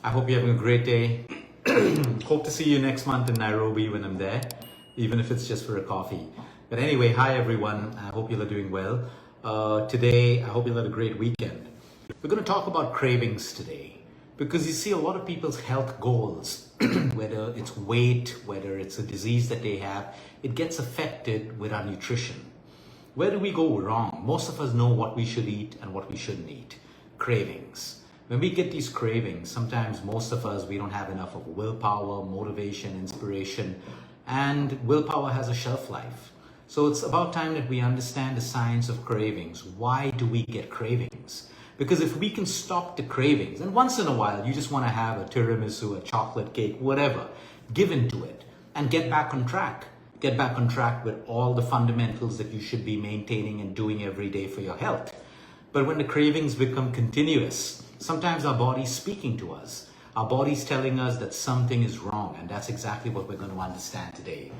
I hope you're having a great day. Hope to see you next month in Nairobi when I'm there, even if it's just for a coffee. But anyway, hi everyone. I hope you're doing well. Today, I hope you'll have a great weekend. We're going to talk about cravings today because you see a lot of people's health goals, whether it's weight, whether it's a disease that they have, it gets affected with our nutrition. Where do we go wrong? Most of us know what we should eat and what we shouldn't eat. Cravings. When we get these cravings, sometimes most of us, we don't have enough of willpower, motivation, inspiration, and willpower has a shelf life. So it's about time that we understand the science of cravings. Why do we get cravings? Because if we can stop the cravings, and once in a while you just want to have a tiramisu, a chocolate cake, whatever, give into it and get back on track. Get back on track with all the fundamentals that you should be maintaining and doing every day for your health. But when the cravings become continuous, sometimes our body's speaking to us. Our body's telling us that something is wrong, and that's exactly what we're going to understand today.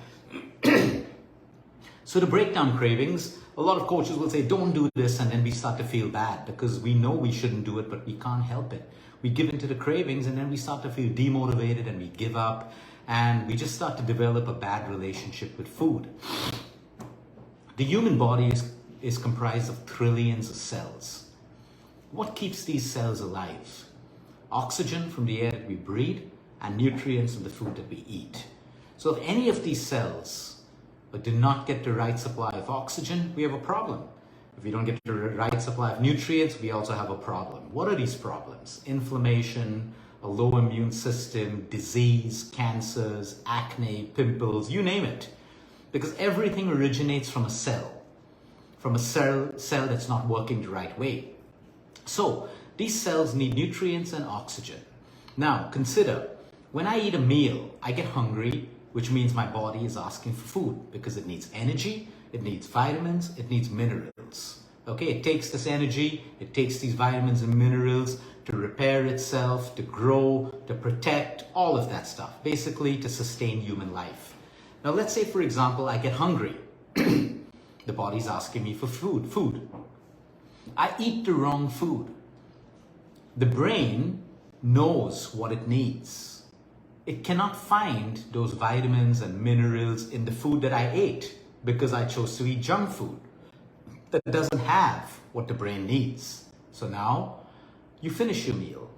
So to break down cravings, a lot of coaches will say, don't do this, and then we start to feel bad because we know we shouldn't do it, but we can't help it. We give into the cravings, and then we start to feel demotivated, and we give up, and we just start to develop a bad relationship with food. The human body is comprised of trillions of cells. What keeps these cells alive? Oxygen from the air that we breathe and nutrients from the food that we eat. So if any of these cells do not get the right supply of oxygen, we have a problem. If we don't get the right supply of nutrients, we also have a problem. What are these problems? Inflammation, a low immune system, disease, cancers, acne, pimples, you name it. Because everything originates from a cell that's not working the right way. So these cells need nutrients and oxygen. Now consider, when I eat a meal, I get hungry, which means my body is asking for food because it needs energy, it needs vitamins, it needs minerals. Okay, it takes this energy, it takes these vitamins and minerals to repair itself, to grow, to protect, all of that stuff, basically to sustain human life. Now let's say, for example, I get hungry. The body's asking me for food. I eat the wrong food. The brain knows what it needs. It cannot find those vitamins and minerals in the food that I ate because I chose to eat junk food that doesn't have what the brain needs. So now you finish your meal.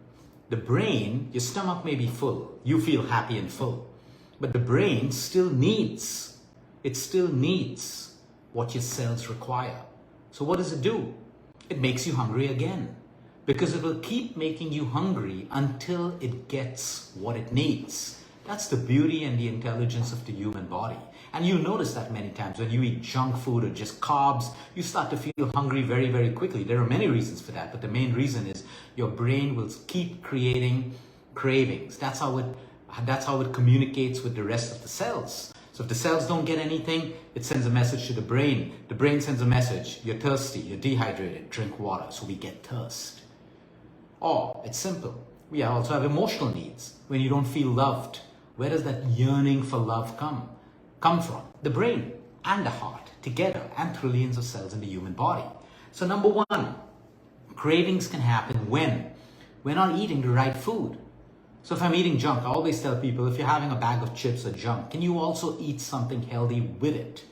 The brain, your stomach may be full. You feel happy and full. But the brain still needs what your cells require. So what does it do? It makes you hungry again, because it will keep making you hungry until it gets what it needs. That's the beauty and the intelligence of the human body. And you notice that many times when you eat junk food or just carbs, you start to feel hungry very, very quickly. There are many reasons for that, but the main reason is your brain will keep creating cravings. That's how it communicates with the rest of the cells. So if the cells don't get anything, it sends a message to the brain. The brain sends a message, you're thirsty, you're dehydrated, drink water. So we get thirst. Or it's simple. We also have emotional needs. When you don't feel loved, where does that yearning for love come from? The brain and the heart together, and trillions of cells in the human body. So number one, cravings can happen when we're not eating the right food. So if I'm eating junk, I always tell people, if you're having a bag of chips or junk, can you also eat something healthy with it?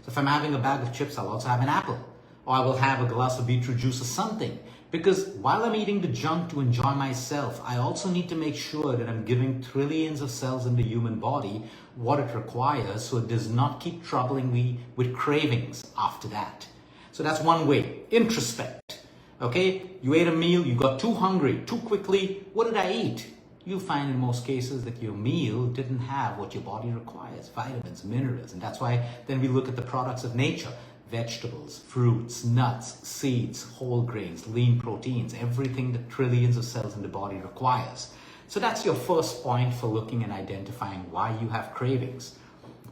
So if I'm having a bag of chips, I'll also have an apple, or I will have a glass of beetroot juice or something. Because while I'm eating the junk to enjoy myself, I also need to make sure that I'm giving trillions of cells in the human body what it requires so it does not keep troubling me with cravings after that. So that's one way. Introspect. Okay, you ate a meal, you got too hungry, too quickly. What did I eat? You'll find in most cases that your meal didn't have what your body requires, vitamins, minerals, and that's why then we look at the products of nature, vegetables, fruits, nuts, seeds, whole grains, lean proteins, everything that trillions of cells in the body requires. So that's your first point for looking and identifying why you have cravings.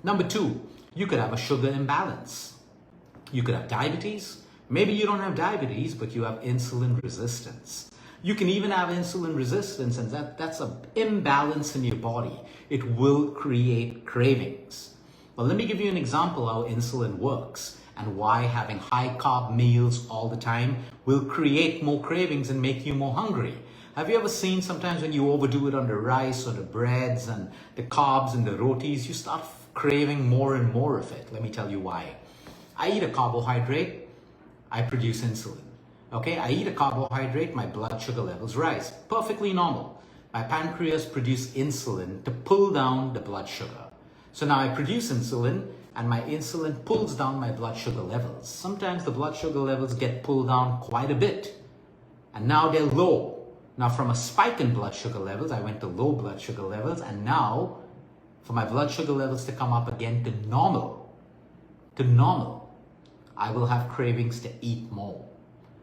Number two, you could have a sugar imbalance. You could have diabetes. Maybe you don't have diabetes, but you have insulin resistance. You can even have insulin resistance, and that's an imbalance in your body. It will create cravings. Well, let me give you an example how insulin works and why having high carb meals all the time will create more cravings and make you more hungry. Have you ever seen sometimes when you overdo it on the rice or the breads and the carbs and the rotis, you start craving more and more of it? Let me tell you why. I eat a carbohydrate, I produce insulin. Okay, I eat a carbohydrate, my blood sugar levels rise. Perfectly normal. My pancreas produces insulin to pull down the blood sugar. So now I produce insulin and my insulin pulls down my blood sugar levels. Sometimes the blood sugar levels get pulled down quite a bit and now they're low. Now from a spike in blood sugar levels, I went to low blood sugar levels, and now for my blood sugar levels to come up again to normal, I will have cravings to eat more.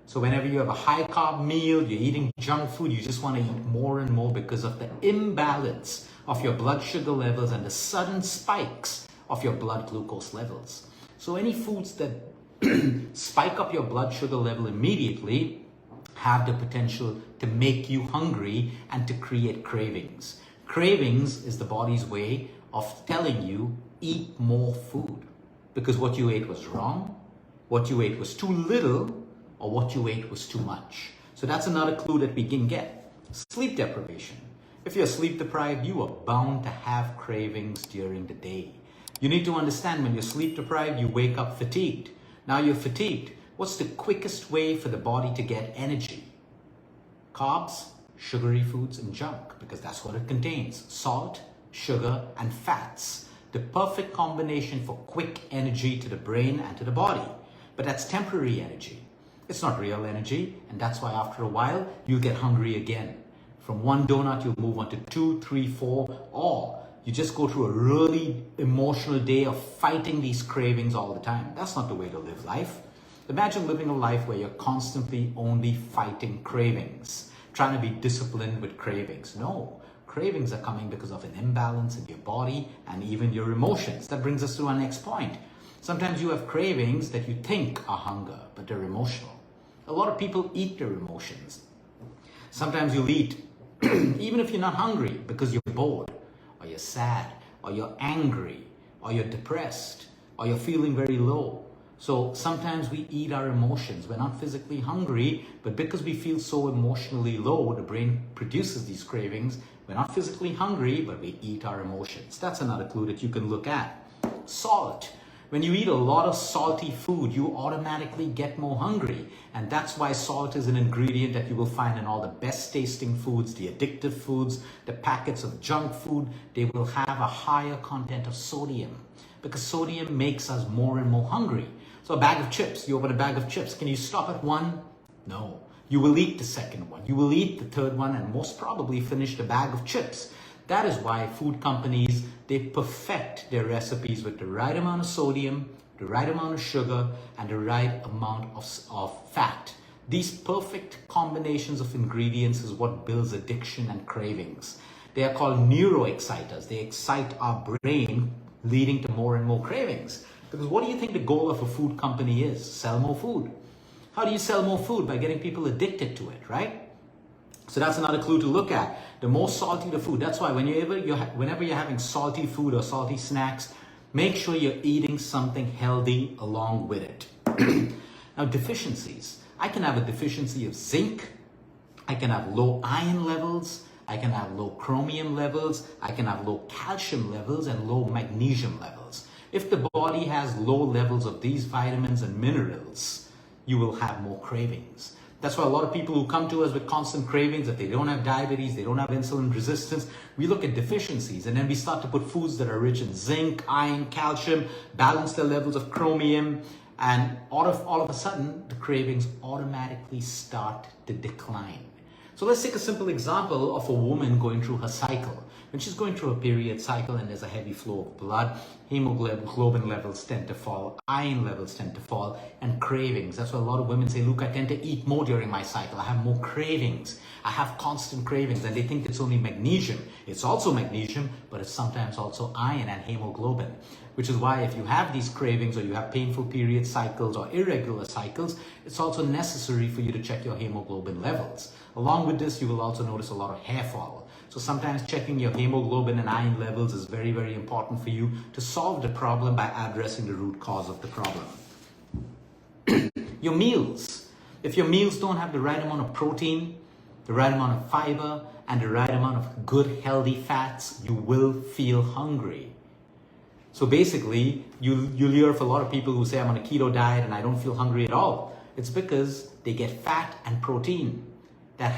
So whenever you have a high carb meal, you're eating junk food, you just want to eat more and more because of the imbalance of your blood sugar levels and the sudden spikes of your blood glucose levels. So any foods that spike up your blood sugar level immediately have the potential to make you hungry and to create cravings. Cravings is the body's way of telling you, eat more food. Because what you ate was wrong, what you ate was too little, or what you ate was too much. So that's another clue that we can get. Sleep deprivation. If you're sleep deprived, you are bound to have cravings during the day. You need to understand, when you're sleep deprived, you wake up fatigued. Now you're fatigued. What's the quickest way for the body to get energy? Carbs, sugary foods, and junk, because that's what it contains. Salt, sugar, and fats. The perfect combination for quick energy to the brain and to the body. But that's temporary energy. It's not real energy, and that's why after a while, you'll get hungry again. From one donut, you'll move on to 2, 3, 4, or you just go through a really emotional day of fighting these cravings all the time. That's not the way to live life. Imagine living a life where you're constantly only fighting cravings, trying to be disciplined with cravings. No, cravings are coming because of an imbalance in your body and even your emotions. That brings us to our next point. Sometimes you have cravings that you think are hunger, but they're emotional. A lot of people eat their emotions. Sometimes you'll eat even if you're not hungry, because you're bored, or you're sad, or you're angry, or you're depressed, or you're feeling very low. So sometimes we eat our emotions. We're not physically hungry, but because we feel so emotionally low, the brain produces these cravings. We're not physically hungry, but we eat our emotions. That's another clue that you can look at. Salt. When you eat a lot of salty food, you automatically get more hungry. And that's why salt is an ingredient that you will find in all the best tasting foods, the addictive foods, the packets of junk food. They will have a higher content of sodium, because sodium makes us more and more hungry. So a bag of chips, you open a bag of chips. Can you stop at one? No. You will eat the second one. You will eat the third one and most probably finish the bag of chips. That is why food companies, they perfect their recipes with the right amount of sodium, the right amount of sugar, and the right amount of fat. These perfect combinations of ingredients is what builds addiction and cravings. They are called neuroexciters. They excite our brain, leading to more and more cravings. Because what do you think the goal of a food company is? Sell more food. How do you sell more food? By getting people addicted to it, right? So that's another clue to look at. The more salty the food. That's why whenever you're having salty food or salty snacks, make sure you're eating something healthy along with it. Now, deficiencies. I can have a deficiency of zinc. I can have low iron levels. I can have low chromium levels. I can have low calcium levels and low magnesium levels. If the body has low levels of these vitamins and minerals, you will have more cravings. That's why a lot of people who come to us with constant cravings, that they don't have diabetes, they don't have insulin resistance, we look at deficiencies and then we start to put foods that are rich in zinc, iron, calcium, balance their levels of chromium, and all of a sudden the cravings automatically start to decline. So let's take a simple example of a woman going through her cycle. When she's going through a period cycle and there's a heavy flow of blood, hemoglobin levels tend to fall, iron levels tend to fall, and cravings. That's why a lot of women say, look, I tend to eat more during my cycle. I have more cravings. I have constant cravings, and they think it's only magnesium. It's also magnesium, but it's sometimes also iron and hemoglobin, which is why if you have these cravings or you have painful period cycles or irregular cycles, it's also necessary for you to check your hemoglobin levels. Along with this, you will also notice a lot of hair fall. So sometimes checking your hemoglobin and iron levels is very, very important for you to solve the problem by addressing the root cause of the problem. Your meals. If your meals don't have the right amount of protein, the right amount of fiber, and the right amount of good, healthy fats, you will feel hungry. So basically, you'll hear of a lot of people who say, I'm on a keto diet and I don't feel hungry at all. It's because they get fat and protein that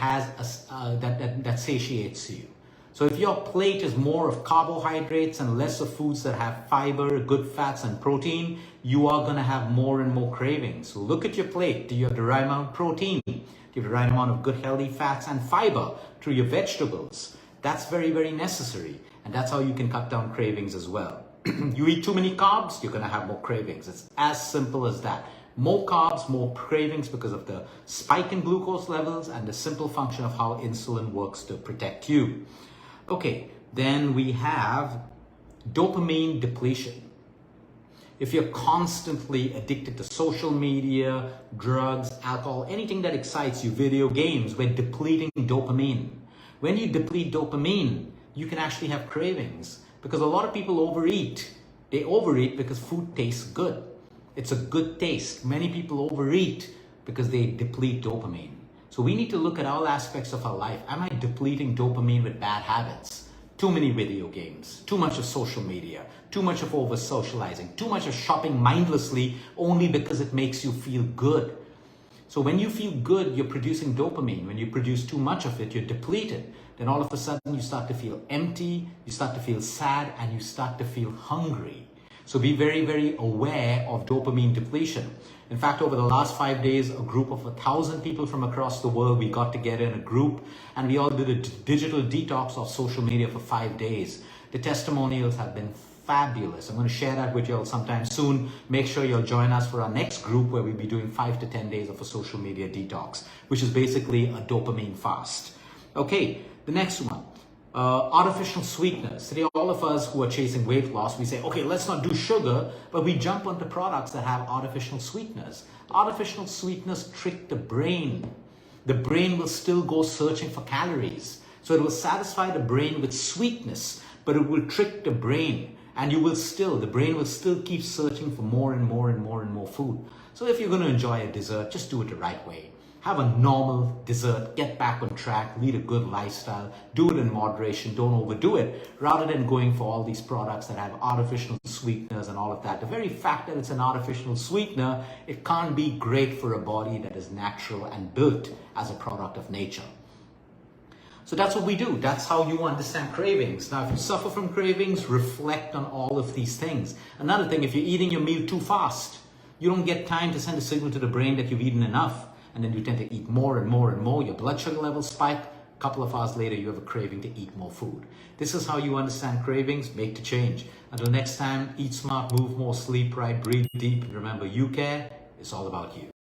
that satiates you. So if your plate is more of carbohydrates and less of foods that have fiber, good fats, and protein, you are going to have more and more cravings. So look at your plate. Do you have the right amount of protein? Do you have the right amount of good, healthy fats and fiber through your vegetables? That's very, very necessary. And that's how you can cut down cravings as well. You eat too many carbs, you're going to have more cravings. It's as simple as that. More carbs, more cravings because of the spike in glucose levels and the simple function of how insulin works to protect you. Okay, then we have dopamine depletion. If you're constantly addicted to social media, drugs, alcohol, anything that excites you, video games, we're depleting dopamine. When you deplete dopamine, you can actually have cravings because a lot of people overeat. They overeat because food tastes good. It's a good taste. Many people overeat because they deplete dopamine. So we need to look at all aspects of our life. Am I depleting dopamine with bad habits? Too many video games, too much of social media, too much of over socializing, too much of shopping mindlessly only because it makes you feel good. So when you feel good, you're producing dopamine. When you produce too much of it, you're depleted. Then all of a sudden you start to feel empty, you start to feel sad, and you start to feel hungry. So be very, very aware of dopamine depletion. In fact, over the last 5 days, a group of 1,000 people from across the world, we got together in a group and we all did a digital detox of social media for 5 days. The testimonials have been fabulous. I'm going to share that with you all sometime soon. Make sure you'll join us for our next group where we'll be doing 5 to 10 days of a social media detox, which is basically a dopamine fast. Okay, the next one. Artificial sweeteners. Today, all of us who are chasing weight loss, we say, okay, let's not do sugar, but we jump onto products that have artificial sweeteners. Artificial sweeteners trick the brain. The brain will still go searching for calories. So it will satisfy the brain with sweetness, but it will trick the brain. And the brain will still keep searching for more and more and more and more food. So if you're going to enjoy a dessert, just do it the right way. Have a normal dessert, get back on track, lead a good lifestyle, do it in moderation, don't overdo it, rather than going for all these products that have artificial sweeteners and all of that. The very fact that it's an artificial sweetener, it can't be great for a body that is natural and built as a product of nature. So that's what we do. That's how you understand cravings. Now, if you suffer from cravings, reflect on all of these things. Another thing, if you're eating your meal too fast, you don't get time to send a signal to the brain that you've eaten enough. And then you tend to eat more and more and more. Your blood sugar levels spike. A couple of hours later, you have a craving to eat more food. This is how you understand cravings. Make the change. Until next time, eat smart, move more, sleep right, breathe deep. And remember, you care. It's all about you.